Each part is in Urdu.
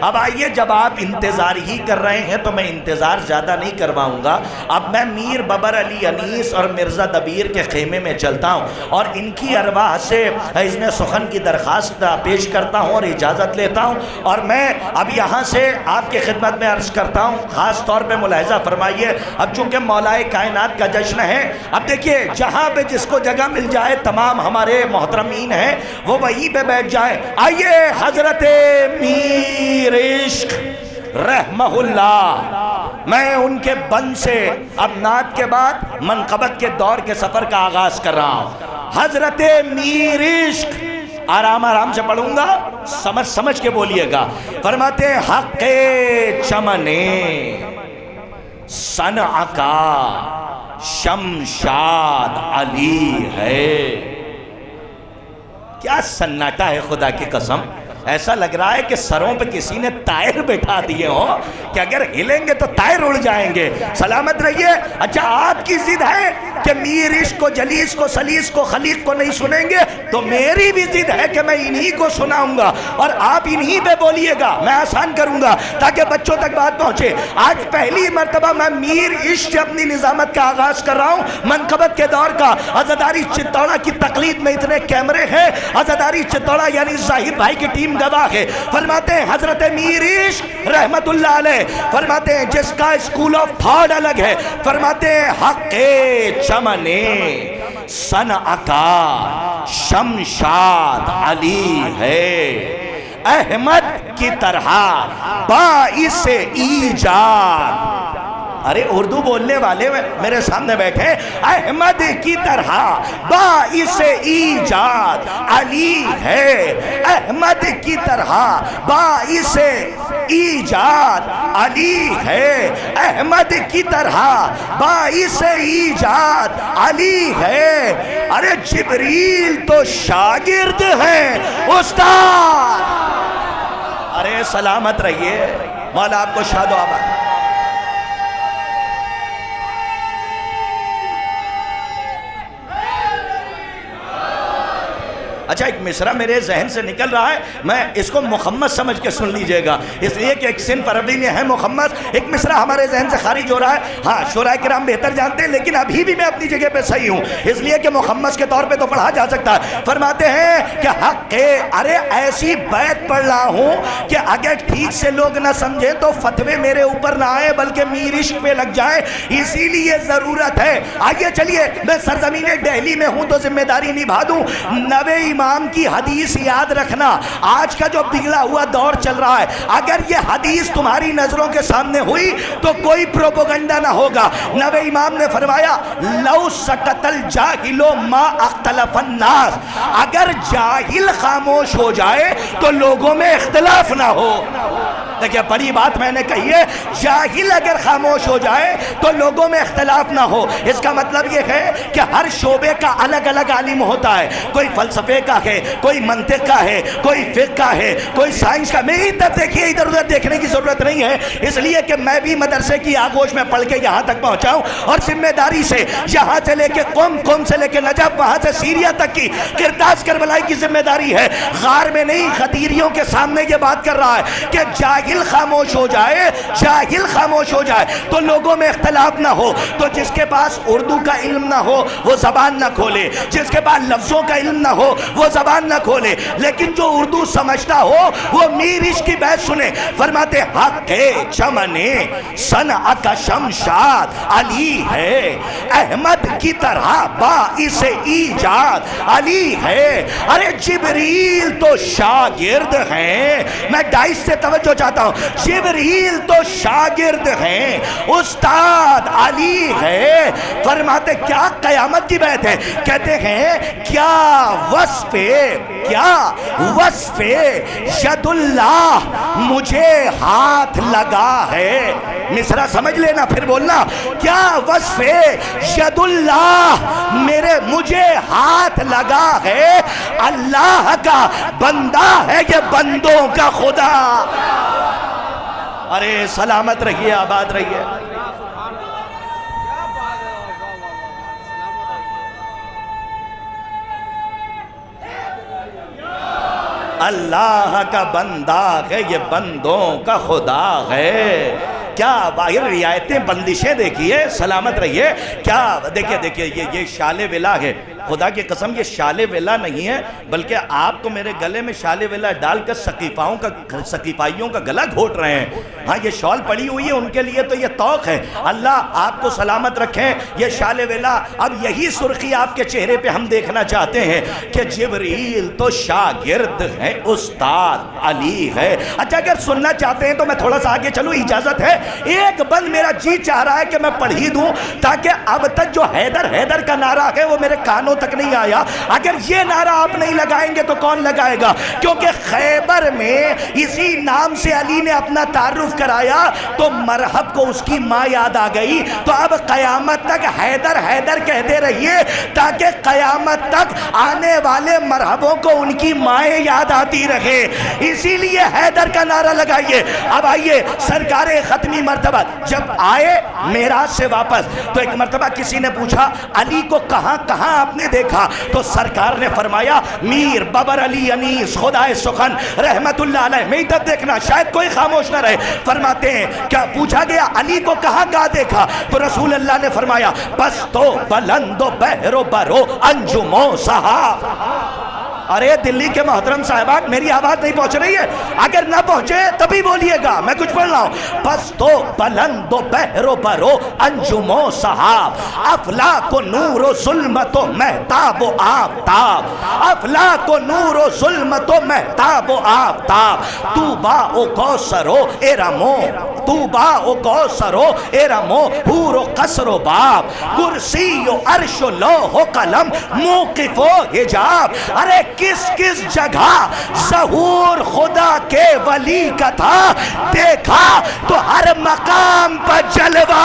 اب آئیے، جب آپ انتظار ہی کر رہے ہیں تو میں انتظار زیادہ نہیں کرواؤں گا، اب میں میر ببر علی انیس اور مرزا دبیر کے خیمے میں چلتا ہوں اور ان کی ارواح سے اذن سخن کی درخواست پیش کرتا ہوں اور اجازت لیتا ہوں، اور میں اب یہاں سے آپ کی خدمت میں عرض کرتا ہوں۔ خاص طور پہ ملاحظہ فرمائیے، اب چونکہ مولائے کائنات کا جشن ہے، اب دیکھیے جہاں پہ جس کو جگہ مل جائے تمام ہمارے محترمین ہیں وہ وہیں پہ بیٹھ جائیں۔ آئیے حضرت میر عشق رحمہ اللہ، میں ان کے بند سے اب نعت کے بعد منقبت کے دور کے سفر کا آغاز کر رہا ہوں۔ حضرت میر عشق، آرام آرام سے پڑھوں گا، سمجھ کے بولیے گا۔ فرماتے ہیں حق چمنے صنع کا شمشاد علی ہے۔ کیا سناٹا ہے خدا کی قسم، ایسا لگ رہا ہے کہ سروں پہ کسی نے ٹائر بٹھا دیے ہو کہ اگر ہلیں گے تو ٹائر اڑ جائیں گے۔ سلامت رہیے۔ اچھا آپ کی ضد ہے کہ میر عشق کو، جلیس کو، سلیس کو، خلیق کو نہیں سنیں گے، تو میری بھی ضد ہے کہ میں انہی کو سناؤں گا اور آپ انہی پہ بولیے گا، میں آسان کروں گا تاکہ بچوں تک بات پہنچے۔ آج پہلی مرتبہ میں میر عشق سے اپنی نظامت کا آغاز کر رہا ہوں، منقبت کے دور کا۔ عزاداری چتوڑا کی تقلید میں اتنے کیمرے ہیں، عزاداری چتوڑا یعنی زاہد بھائی کی ٹیم گواہ ہے۔ فرماتے ہیں حضرت میر عشق رحمت اللہ علیہ، فرماتے ہیں جس کا اسکول آف تھاٹ الگ ہے، فرماتے ہیں حق چمنے صنع کا شمشاد علی ہے، احمد کی طرح باعث ایجاد۔ ارے اردو بولنے والے میرے سامنے بیٹھے، احمد کی طرح باعث ایجاد علی ہے، احمد کی طرح باعث ایجاد علی ہے، احمد کی طرح باعث ایجاد علی ہے۔ ارے جبریل تو شاگرد ہیں استاد۔ ارے سلامت رہیے، مولا آپ کو شاد و آباد۔ اچھا ایک مصرع میرے ذہن سے نکل رہا ہے، میں اس کو محمد سمجھ کے سن لیجئے گا، اس لیے کہ ایک صنف عربی میں ہے محمد۔ ایک مصرع ہمارے ذہن سے خارج ہو رہا ہے، ہاں شعراء کرام بہتر جانتے ہیں لیکن ابھی بھی میں اپنی جگہ پہ صحیح ہوں، اس لیے کہ محمد کے طور پہ تو پڑھا جا سکتا ہے۔ فرماتے ہیں کہ حق، ارے ایسی بیت پڑھ رہا ہوں کہ اگر ٹھیک سے لوگ نہ سمجھیں تو فتوے میرے اوپر نہ آئے بلکہ میر عشق پہ لگ جائیں، اسی لیے ضرورت ہے۔ آئیے چلیے، میں سرزمین دہلی میں ہوں تو ذمہ داری نبھا دوں۔ نوے امام کی حدیث یاد رکھنا، آج کا جو بگڑا ہوا دور چل رہا ہے، اگر یہ حدیث تمہاری نظروں کے سامنے ہوئی تو کوئی پروپیگنڈا نہ ہوگا۔ نوے امام نے فرمایا لو سکت الجاہل ما اختلف الناس، اگر جاہل خاموش ہو جائے تو لوگوں میں اختلاف نہ ہو۔ دیکھیں بڑی بات میں نے کہی ہے، جاہل اگر خاموش ہو جائے تو لوگوں میں اختلاف نہ ہو۔ اس کا مطلب یہ ہے کہ ہر شعبے کا الگ الگ عالم ہوتا ہے، کوئی فلسفے کا ہے، کوئی منطق کا ہے، کوئی فقہ کا ہے، کوئی سائنس کا۔ میری طرف دیکھیے، ادھر ادھر دیکھنے کی ضرورت نہیں ہے، اس لیے کہ میں بھی مدرسے کی آغوش میں پڑھ کے یہاں تک پہنچا ہوں اور ذمہ داری سے یہاں سے لے کے قم سے لے کے نجف، وہاں سے سیریا تک کی قرطاس کربلائی کی ذمہ داری ہے۔ غار میں نہیں، خدیریوں کے سامنے یہ بات کر رہا ہے کہ جاہل خاموش ہو جائے، جاہل خاموش ہو جائے تو لوگوں میں اختلاف نہ ہو۔ تو جس کے پاس اردو کا علم نہ ہو وہ زبان نہ کھولے، جس کے پاس لفظوں کا علم نہ ہو وہ زبان نہ کھولے، لیکن جو اردو سمجھتا ہو وہ میر عشق کی بحث سنے۔ فرماتے حق چمنے صنع کا شمشاد علی ہے، احمد کی طرح باعث ایجاد علی ہے۔ ارے جبریل تو شاگرد ہیں، میں ڈائس سے توجہ چاہتا ہوں، جبریل تو شاگرد ہیں، استاد علی ہے۔ فرماتے کیا قیامت کی بات ہے، کہتے ہیں کیا وصف ید اللہ مجھے ہاتھ لگا ہے۔ مصرع سمجھ لینا پھر بولنا، کیا وصف ید اللہ مجھے ہاتھ لگا ہے، اللہ کا بندہ ہے یہ بندوں کا خدا۔ ارے سلامت رہیے، آباد رہیے۔ اللہ کا بندہ ہے، یہ بندوں کا خدا ہے۔ کیا باہر رعایتیں بندشیں دیکھیے، سلامت رہیے۔ کیا دیکھیے یہ شال ولا ہے، خدا کی قسم یہ شال ولا نہیں ہے، بلکہ آپ کو میرے گلے میں شال ولا ڈال کر سقیفائیوں کا گلا گھوٹ رہے ہیں۔ ہاں یہ شال پڑی ہوئی ہے ان کے لیے تو یہ توق ہے۔ اللہ آپ کو سلامت رکھیں۔ یہ شال ولا، اب یہی سرخی آپ کے چہرے پہ ہم دیکھنا چاہتے ہیں کہ جبریل تو شاگرد ہے، استاد علی ہے۔ اچھا اگر سننا چاہتے ہیں تو میں تھوڑا سا آگے چلوں، اجازت ہے؟ ایک بند میرا جی چاہ رہا ہے کہ میں پڑھ ہی دوں، تاکہ اب تک جو حیدر کا نعرہ ہے وہ میرے کانوں تک نہیں آیا۔ اگر یہ نعرہ آپ نہیں لگائیں گے تو کون لگائے گا؟ کیونکہ خیبر میں اسی نام سے علی نے اپنا تعارف کرایا تو مرحب کو اس کی ماں یاد آ گئی۔ تو اب قیامت تک حیدر حیدر کہتے رہیے تاکہ قیامت تک آنے والے مرحبوں کو ان کی مائیں یاد آتی رہے، اسی لیے حیدر کا نعرہ لگائیے۔ اب آئیے، سرکار ختمی مرتبہ جب آئے معراج سے واپس تو ایک مرتبہ کسی نے پوچھا علی کو کہاں کہاں آپ نے دیکھا؟ تو سرکار نے فرمایا میر ببر علی انیس خدائے سخن رحمت اللہ علیہ میں تب دیکھنا، شاید کوئی خاموش نہ رہے۔ فرماتے ہیں کیا پوچھا گیا علی کو کہاں کہاں دیکھا؟ تو رسول اللہ نے فرمایا پستو بلندو بہرو برو انجمو صحاب۔ ارے دلی کے محترم صاحبان، میری آواز نہیں پہنچ رہی ہے؟ اگر نہ پہنچے تبھی بولیے گا، میں کچھ پڑھ رہا ہوں۔ پستو بلند و بحر و برو انجم و صحاب، افلاک و نور و ظلمت و مہتاب و آفتاب، افلاک و نور و ظلمت و مہتاب و آفتاب، طوبا و کوثر و ارمو، طوبا و کوثر و ارمو، حور و قصر و باب، کرسی و عرش و لوح و قلم، موقف و حجاب۔ ارے کس کس جگہ ظہور خدا کے ولی کا تھا، دیکھا تو ہر مقام پر جلوہ۔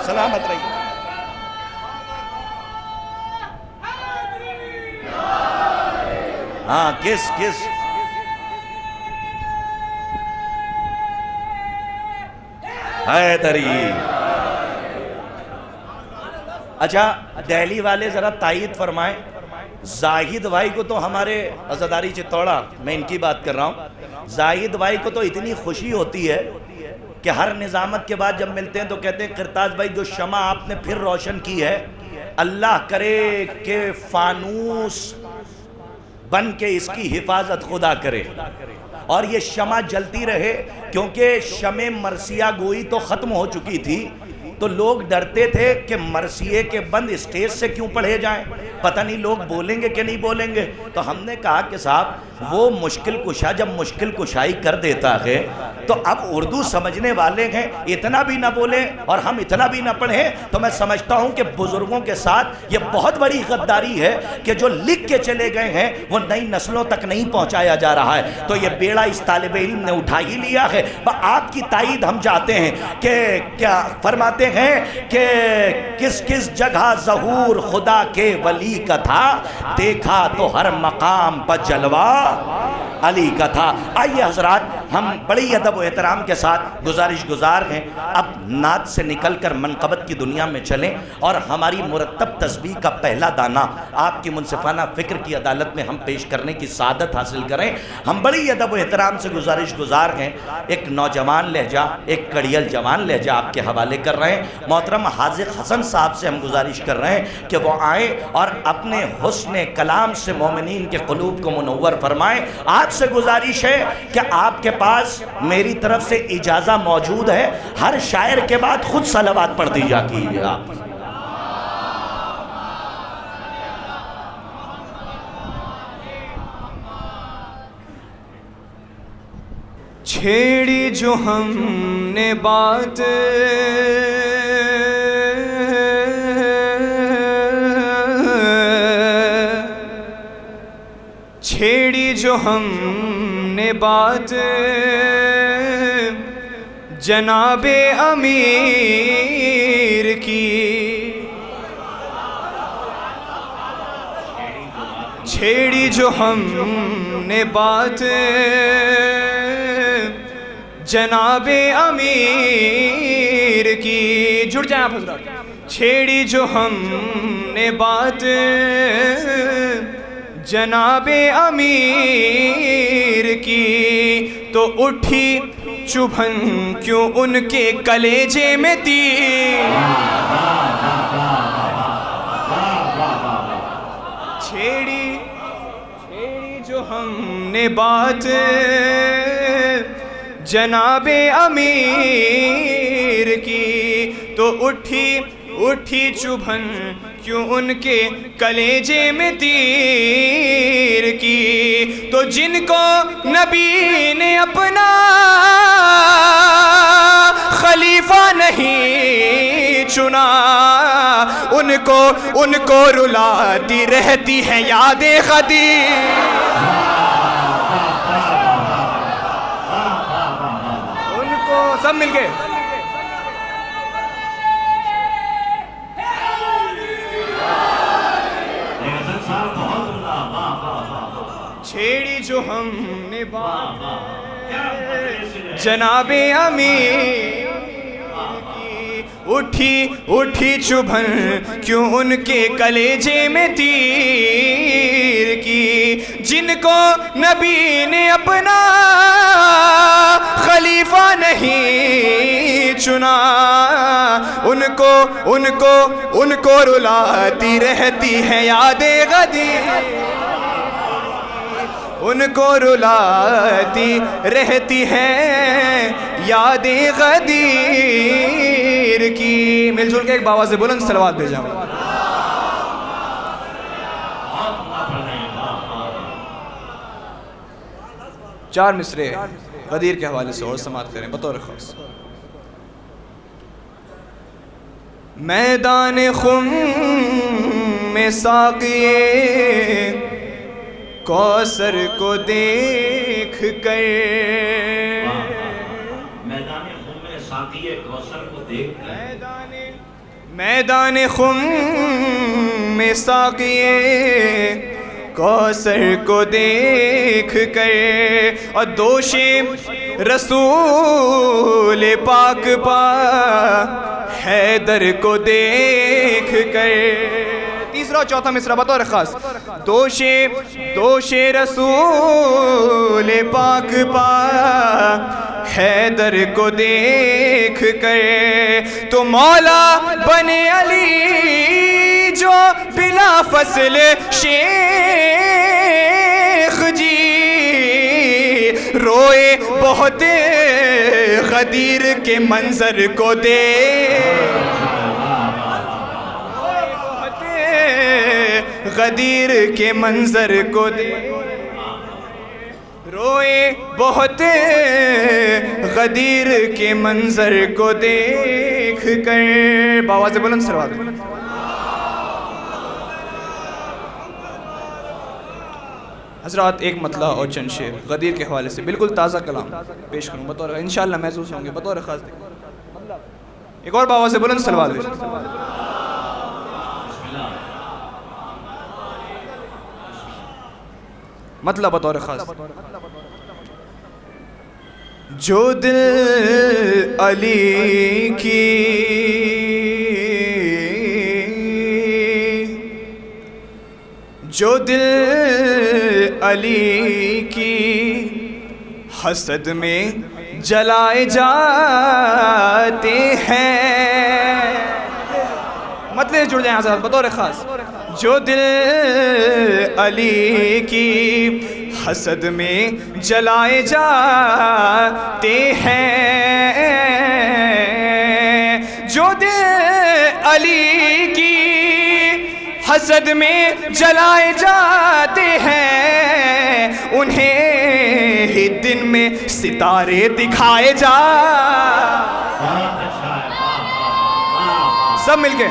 سلامت رہی۔ ہاں کس حیدری۔ اچھا دہلی والے ذرا تائید فرمائیں، زاہد بھائی کو تو ہمارے عزاداری چتوڑا، میں ان کی بات کر رہا ہوں، زاہد بھائی کو تو اتنی خوشی ہوتی ہے کہ ہر نظامت کے بعد جب ملتے ہیں تو کہتے ہیں کرتاز بھائی جو شمع آپ نے پھر روشن کی ہے، اللہ کرے کہ فانوس بن کے اس کی حفاظت خدا کرے اور یہ شمع جلتی رہے، کیونکہ شمع مرثیہ گوئی تو ختم ہو چکی تھی تو لوگ ڈرتے تھے کہ مرثیے کے بند اسٹیج سے کیوں پڑھے جائیں، پتہ نہیں لوگ بولیں گے کہ نہیں بولیں گے۔ تو ہم نے کہا کہ صاحب وہ مشکل کشا جب مشکل کشائی کر دیتا ہے تو اب اردو سمجھنے والے ہیں اتنا بھی نہ بولیں اور ہم اتنا بھی نہ پڑھیں، تو میں سمجھتا ہوں کہ بزرگوں کے ساتھ یہ بہت بڑی غداری ہے کہ جو لکھ کے چلے گئے ہیں وہ نئی نسلوں تک نہیں پہنچایا جا رہا ہے۔ تو یہ بیڑا اس طالب علم نے اٹھا ہی لیا ہے۔ آپ کی تائید ہم چاہتے ہیں کہ کیا فرماتے ہیں کہ کس کس جگہ ظہور خدا کے ولی کا تھا، دیکھا تو ہر مقام پر جلوہ علی کا تھا۔ آئیے حضرات ہم بڑی ادب و احترام کے ساتھ گزارش گزار ہیں، اب نعت سے نکل کر منقبت کی دنیا میں چلیں اور ہماری مرتب تسبیح کا پہلا دانہ آپ کی منصفانہ فکر کی عدالت میں ہم پیش کرنے کی سعادت حاصل کریں۔ ہم بڑی ادب و احترام سے گزارش گزار ہیں، ایک نوجوان لہجہ، ایک کڑیل جوان لہجہ آپ کے حوالے کر رہے ہیں۔ محترم حاذق حسن صاحب سے ہم گزارش کر رہے ہیں کہ وہ آئیں اور اپنے حسن کلام سے مومنین کے قلوب کو منور فرمائیں۔ آپ سے گزارش ہے کہ آپ کے پاس میری طرف سے اجازہ موجود ہے، ہر شاعر کے بعد خود صلوات پڑھ دی جاتی ہے۔ آپ چھیڑی جو ہم نے بات چھیڑی جو ہم نے بات جناب امیر کی، چھیڑی جو ہم نے بات جناب امیر کی. جڑ جائیں آپ حضرات. چھیڑی جو ہم نے بات جناب امیر کی تو اٹھی چبھن کیوں ان کے کلیجے میں تیر. چھیڑی جو ہم نے بات جناب امیر کی تو اٹھی چبھن کیوں ان کے کلیجے میں تیر کی. تو جن کو نبی نے اپنا خلیفہ نہیں چنا ان کو رلاتی رہتی ہیں یادیں قدیم. ان کو سب مل کے چھیڑی جو ہم نے بات جناب امیر کی اٹھی چبھن کیوں ان کے کلیجے میں تیر کی. جن کو نبی نے اپنا خلیفہ نہیں چنا ان کو رلاتی رہتی ہیں یادیں قدیم. ان کو رلاتی رہتی ہیں یادیں غدیر کی. مل جل کے ایک بابا سے بلند صلوات بھیجا. چار مصرے غدیر کے حوالے سے اور سماعت کریں بطور خاص. میدان خم میں ساقیے کوثر کو دیکھ کر میدان خم میں ساقیے کوثر کو دیکھ کر میدان خم میں ساقیے کوثر کو دیکھ کر اور دوش رسول پاک پا حیدر کو دیکھ کر. تیسرا اور چوتھا مصرع بطور خاص. دوش رسول پاک پا حیدر کو دیکھ کر تو مولا بنے علی جو بلا فصل شیخ جی روئے بہت غدیر کے منظر کو غدیر کے منظر کو روئے بہت غدیر کے منظر کو دیکھ کر. بآواز بلند صلوات. حضرات ایک مطلع اور چند شعر غدیر کے حوالے سے بالکل تازہ کلام پیش کروں بطور انشاءاللہ محظوظ ہوں گے بطور خاص. ایک اور بآواز بلند صلوات. مطلب بطور خاص. جو دل علی کی حسد میں جلائے جاتے ہیں. مطلب جڑ جائیں حضرات بطور خاص. جو دل علی کی حسد میں جلائے جاتے ہیں جو دل علی کی حسد میں جلائے جاتے ہیں انہیں ہی دن میں ستارے دکھائے جا. سب مل کے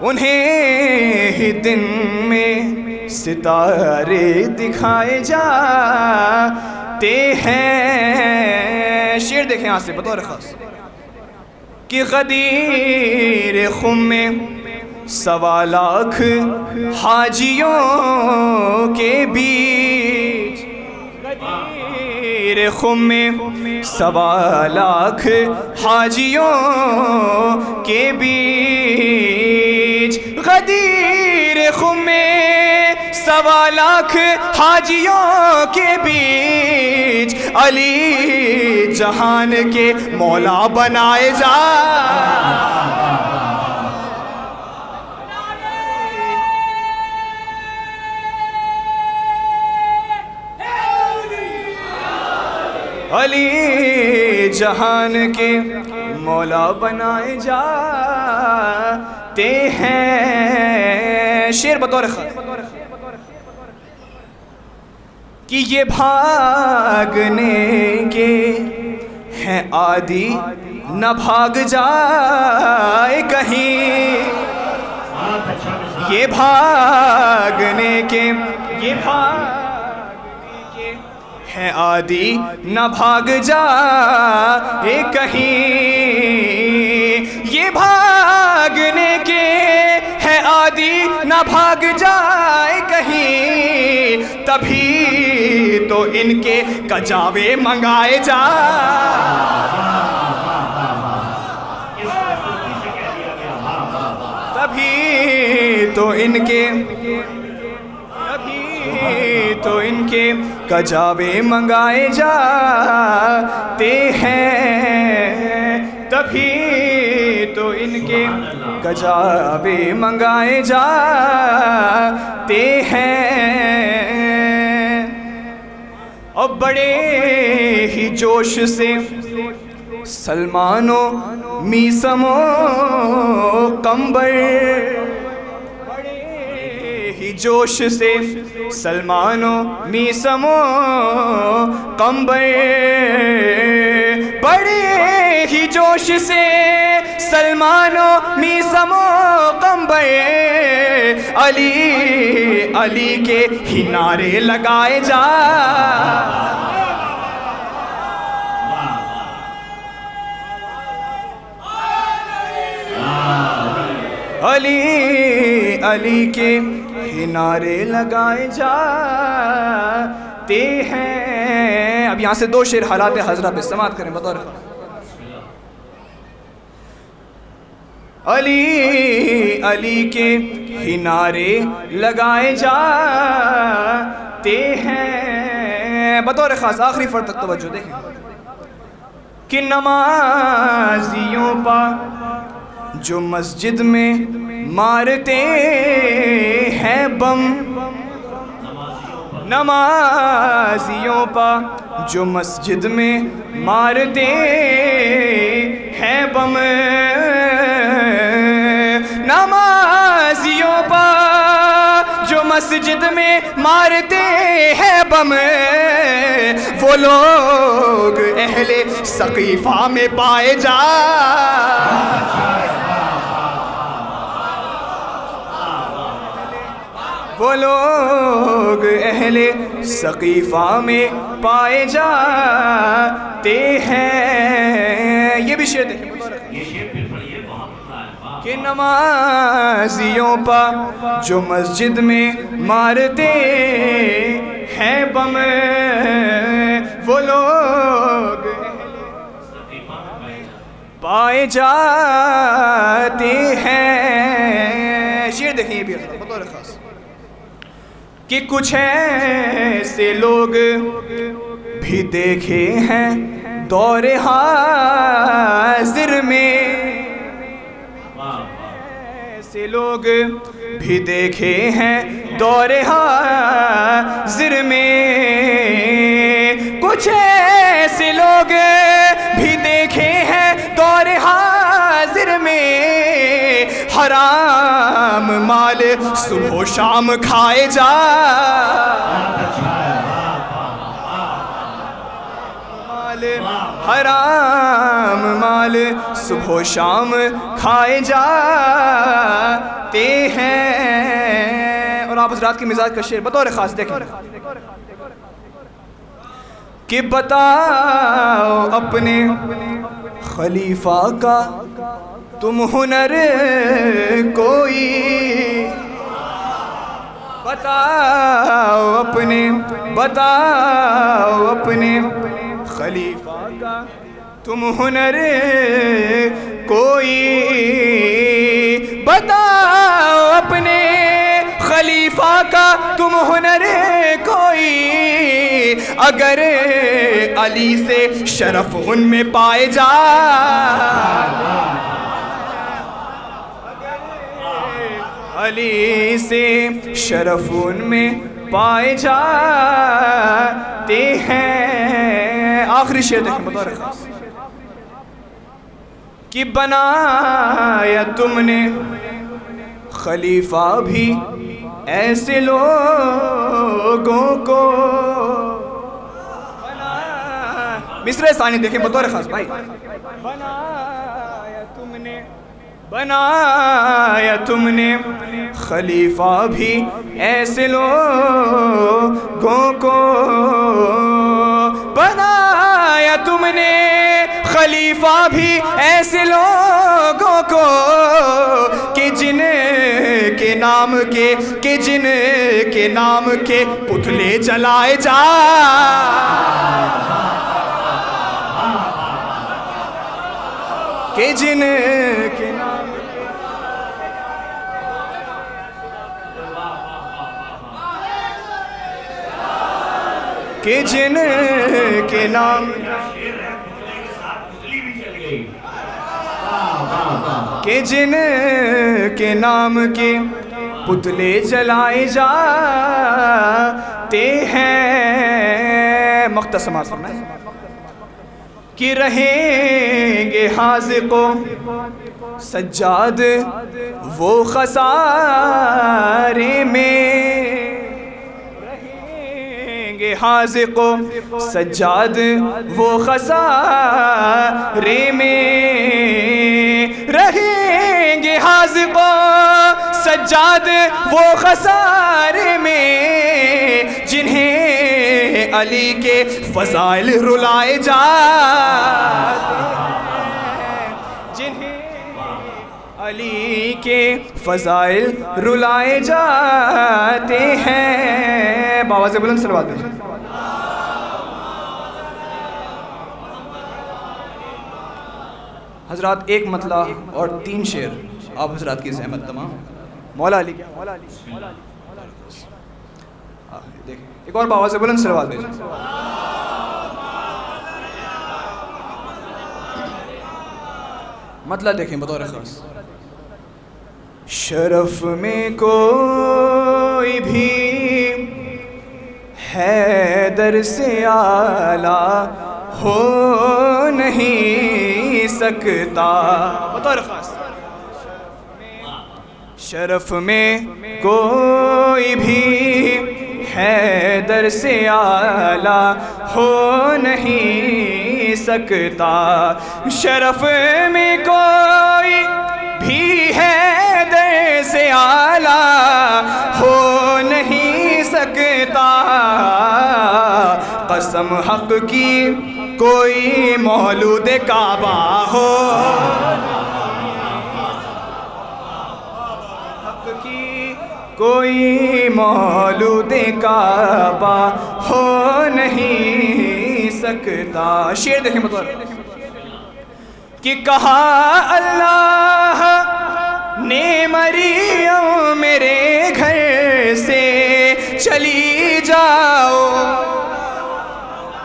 انہیں ہی دن میں ستارے دکھائے جاتے ہیں. شعر دیکھیں یہاں سے بطور خاص کہ غدیر خم میں سوا لاکھ حاجیوں کے بیچ، غدیر خم میں سوا لاکھ حاجیوں کے بیچ، غدیر خم میں سوا لاکھ حاجیوں کے بیچ، علی جہان کے مولا بنائے جا، علی جہان کے مولا بنائے جاتے ہیں۔ شعر بطور خط کہ یہ بھاگنے کے ہیں عادی، نہ بھاگ جائے کہیں، یہ بھاگنے کے ہے عادی، نہ بھاگ جائے کہیں، یہ بھاگنے کے ہے عادی، نہ بھاگ جائے کہیں، تبھی تو ان کے کجاوے منگائے جا، تبھی تو ان کے کجاوے منگائے جاتے ہیں، تبھی تو ان کے کجاوے منگائے جاتے ہیں۔ اور بڑے ہی جوش سے سلمان و میثم و قمبر، جوش سے سلمان و میثم و قمبر، بڑے ہی جوش سے سلمان و میثم و قمبر، علی کے ہی نعرے لگائے جا، علی کے نعرے لگائے جاتے ہیں۔ اب یہاں سے دو شعر حالات حضرہ پہ سماعت کریں بطور علی کے نعرے لگائے جاتے ہیں۔ بطور خاص آخری فرد تک توجہ دیکھیں کہ نمازیوں پا جو مسجد میں مارتے ہیں بم، نمازیوں پا جو مسجد میں مارتے ہیں بم، نمازیوں پا جو مسجد میں مارتے ہیں بم، وہ لوگ اہل سقیفہ میں پائے جا، وہ لوگ اہل سقیفہ میں پائے جاتے ہیں۔ یہ بھی شعر دیکھیں کہ نمازیوں پا جو مسجد میں مارتے ہیں بم، وہ لوگ پائے جاتے ہیں۔ شعر دیکھیں یہ بھی بطور خاص کہ کچھ ایسے لوگ بھی دیکھے ہیں دور حاضر میں، ایسے لوگ بھی دیکھے ہیں دور حاضر میں، کچھ ایسے لوگ بھی دیکھے ہیں دور حاضر میں، حرام مال صبح و شام کھائے جا، حرام مال صبح و شام کھائے جاتے ہیں۔ اور آپ حضرات کی مزاج کا شعر بطور خاص دیکھیں کہ بتاؤ اپنے خلیفہ کا تم ہنر کوئی بتاؤ اپنے خلیفہ کا، تم ہنر کوئی بتاؤ اپنے خلیفہ کا، تم ہنر کوئی، اگر علی سے شرف ان میں پائے علی سے شرف ان میں پائے جاتے ہیں۔ آخری شعر دیکھیں بطور خاص، کہ بنایا تم نے خلیفہ بھی ایسے لوگوں کو، مصرع ثانی دیکھیں بطور خاص بھائی، بنایا تم نے خلیفہ بھی ایسے لوگوں کو، بنایا تم نے خلیفہ بھی ایسے لوگوں کو، کہ جن کے نام کے پتلے جلائے کہ جن کے نام کہ جن کے نام کے پتلے جلائے جاتے ہیں۔ مختصر فرمائیں کہ رہیں گے حاذق و سجاد وہ خسارے میں، رہیں گے حاذق و سجاد وہ خسارے میں، رہیں گے حاذق و سجاد وہ خسارے میں، جنہیں علی کے فضائل رلائے جاتے ہیں، جنہیں علی کے فضائل رلائے جاتے ہیں۔ بابا سے بلند صلوات بھیجیں۔ حضرات ایک مطلع اور 3 شعر آپ حضرات کی زحمت تمام۔ مولا علی کیا دیکھیں ایک اور بابا سے بلند صلوات بھیجیں۔ مطلع دیکھیں بطور خاص، شرف میں کوئی بھی حیدر سے اعلیٰ ہو نہیں سکتا، بطور خاص، شرف میں کوئی بھی حیدر سے اعلیٰ ہو نہیں سکتا، شرف میں کوئی بھی حیدر سے اعلیٰ ہو نہیں سکتا، قسم حق کی کوئی مولود کعبہ ہو، حق کی کوئی مولود کعبہ ہو نہیں سکتا۔ شعر دیکھیں بطور کہ کہا اللہ نے مریم میرے گھر سے چلی جاؤ،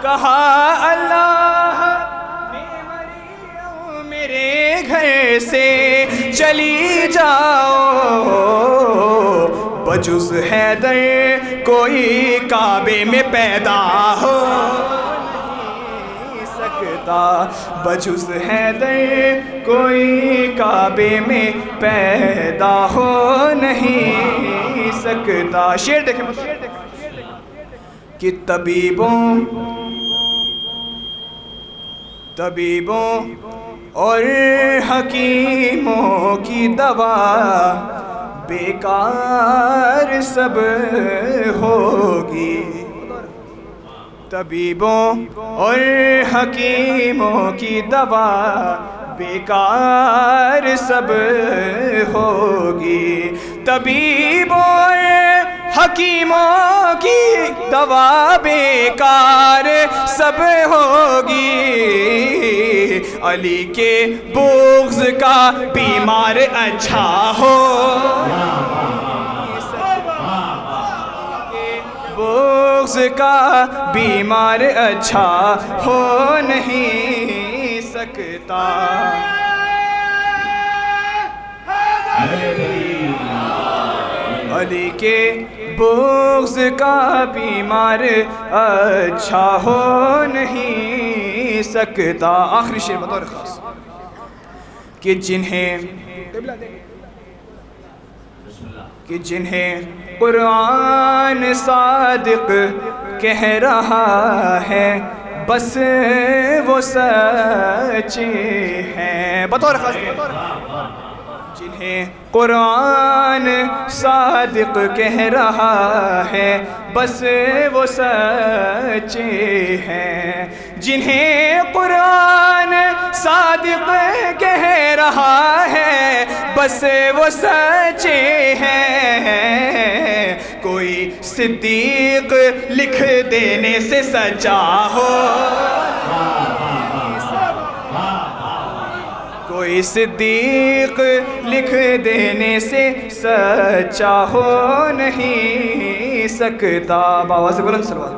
کہا اللہ نے مریم میرے گھر سے چلی جاؤ، بجز حیدر کوئی کعبے میں پیدا ہو نہیں سکتا، بجز حیدر کوئی کعبے میں پیدا ہو نہیں سکتا۔ شعر دیکھیں کہ طبیبوں اور حکیموں کی دوا بیکار سب ہوگی، طبیبوں اور حکیموں کی دوا بیکار سب ہوگی، طبیبوں حکیموں کی دوا بیکار سب ہوگی، علی کے بغض کا بیمار اچھا ہو، بغض کا بیمار اچھا ہو نہیں سکتا، علی کے بغض کا بیمار اچھا ہو نہیں سکتا۔ آخری شعر بطور خاص کہ جنہیں قرآن صادق کہہ رہا ہے بس وہ سچے ہیں، بطور خاص جنہیں قرآن صادق کہہ رہا ہے بس وہ سچے ہیں، جنہیں قرآن صادق کہہ رہا ہے بس وہ سچے ہیں، کوئی صدیق لکھ دینے سے سچا ہو، کوئی صدیق لکھ دینے سے سچا ہو نہیں سکتا۔ باواز بلند سلوات۔